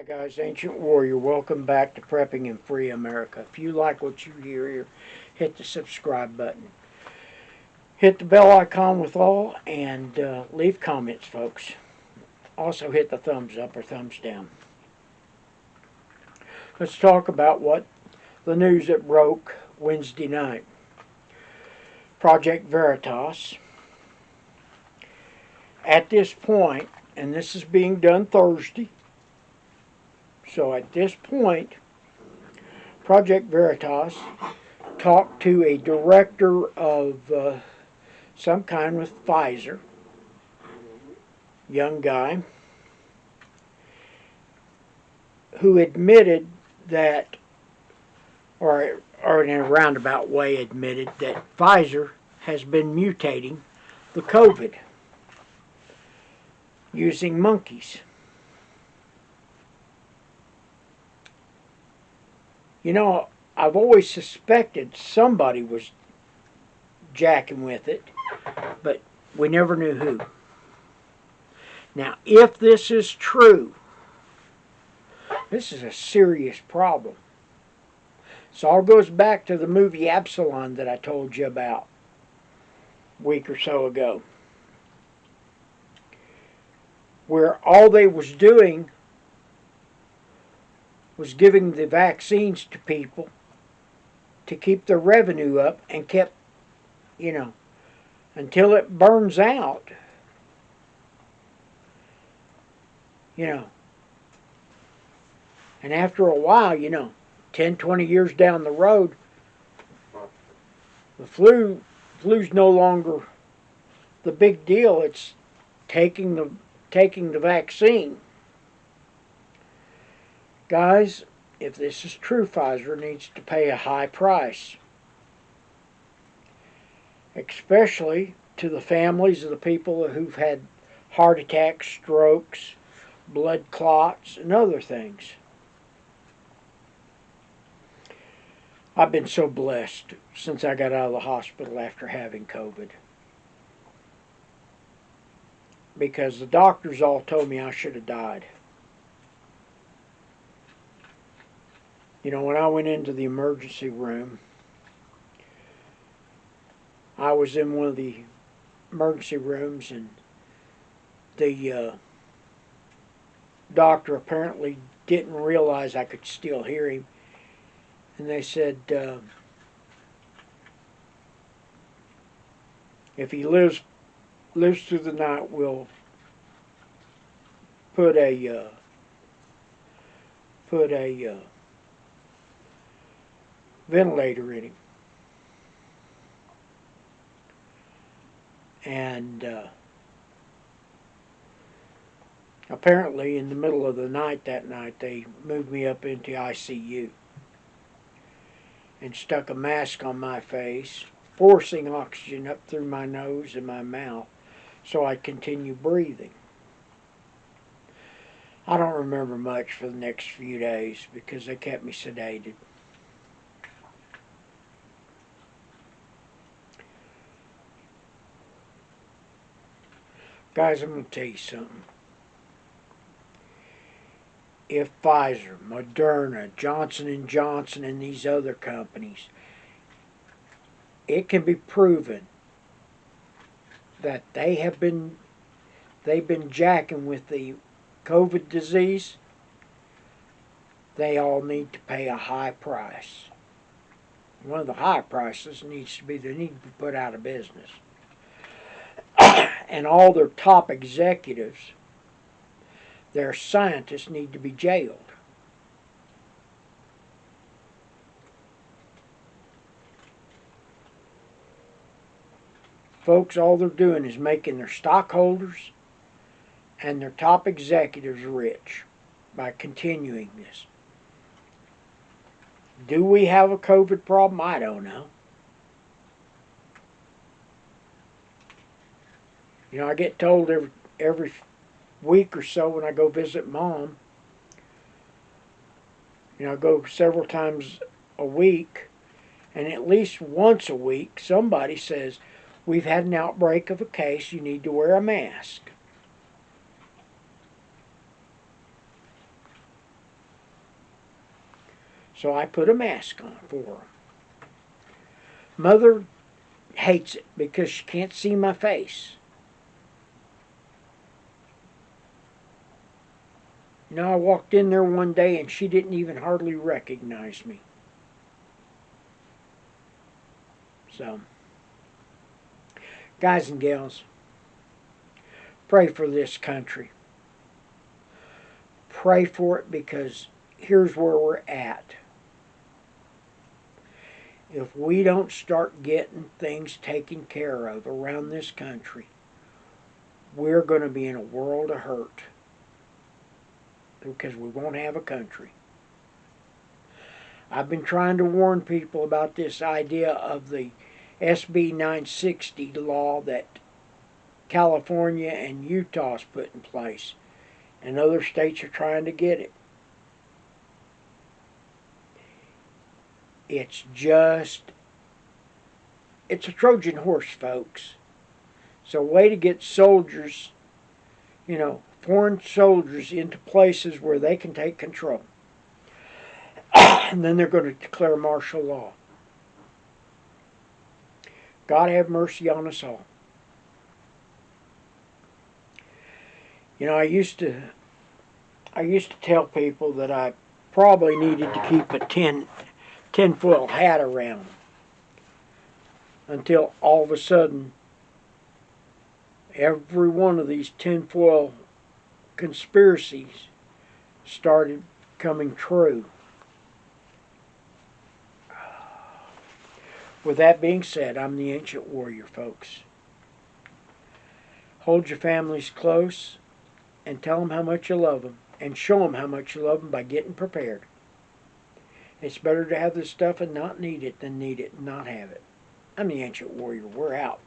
Hi guys, Ancient Warrior, welcome back to Prepping in Free America. If you like what you hear here, hit the subscribe button. Hit the bell icon with all and leave comments, folks. Also hit the thumbs up or thumbs down. Let's talk about what the news that broke Wednesday night. Project Veritas. At this point, and this is being done Thursday, so at this point, Project Veritas talked to a director of some kind with Pfizer, young guy, who admitted that, or in a roundabout way admitted that Pfizer has been mutating the COVID using monkeys. You know, I've always suspected somebody was jacking with it, but we never knew who. Now, if this is true, this is a serious problem. So it all goes back to the movie Absalom that I told you about a week or so ago, where all they was doing was giving the vaccines to people to keep their revenue up and kept, until it burns out, you know. And after a while, 10, 20 years down the road, the flu's no longer the big deal. It's taking the vaccine. Guys, if this is true, Pfizer needs to pay a high price, especially to the families of the people who've had heart attacks, strokes, blood clots, and other things. I've been so blessed since I got out of the hospital after having COVID, because the doctors all told me I should have died. When I went into the emergency room, I was in one of the emergency rooms, and the doctor apparently didn't realize I could still hear him. And they said, if he lives through the night, we'll put a ventilator in him. And apparently in the middle of the night that night, they moved me up into ICU and stuck a mask on my face, forcing oxygen up through my nose and my mouth so I'd continue breathing. I don't remember much for the next few days because they kept me sedated. Guys, I'm going to tell you something. If Pfizer, Moderna, Johnson & Johnson, and these other companies, it can be proven that they've been jacking with the COVID disease, they all need to pay a high price. One of the high prices needs to be they need to be put out of business. And all their top executives, their scientists, need to be jailed. Folks, all they're doing is making their stockholders and their top executives rich by continuing this. Do we have a COVID problem? I don't know. I get told every week or so when I go visit Mom, I go several times a week, and at least once a week somebody says, we've had an outbreak of a case, you need to wear a mask. So I put a mask on for her. Mother hates it because she can't see my face. You know, I walked in there one day and she didn't even hardly recognize me. So, guys and gals, pray for this country. Pray for it, because here's where we're at. If we don't start getting things taken care of around this country, we're going to be in a world of hurt, because we won't have a country. I've been trying to warn people about this idea of the SB 960 law that California and Utah's put in place, and other states are trying to get it. It's a Trojan horse, folks. It's a way to get soldiers, foreign soldiers, into places where they can take control. And then they're going to declare martial law. God have mercy on us all. I used to tell people that I probably needed to keep a tinfoil hat around, until all of a sudden every one of these tinfoil conspiracies started coming true. With that being said, I'm the Ancient Warrior, folks. Hold your families close and tell them how much you love them, and show them how much you love them by getting prepared. It's better to have this stuff and not need it than need it and not have it. I'm the Ancient Warrior. We're out.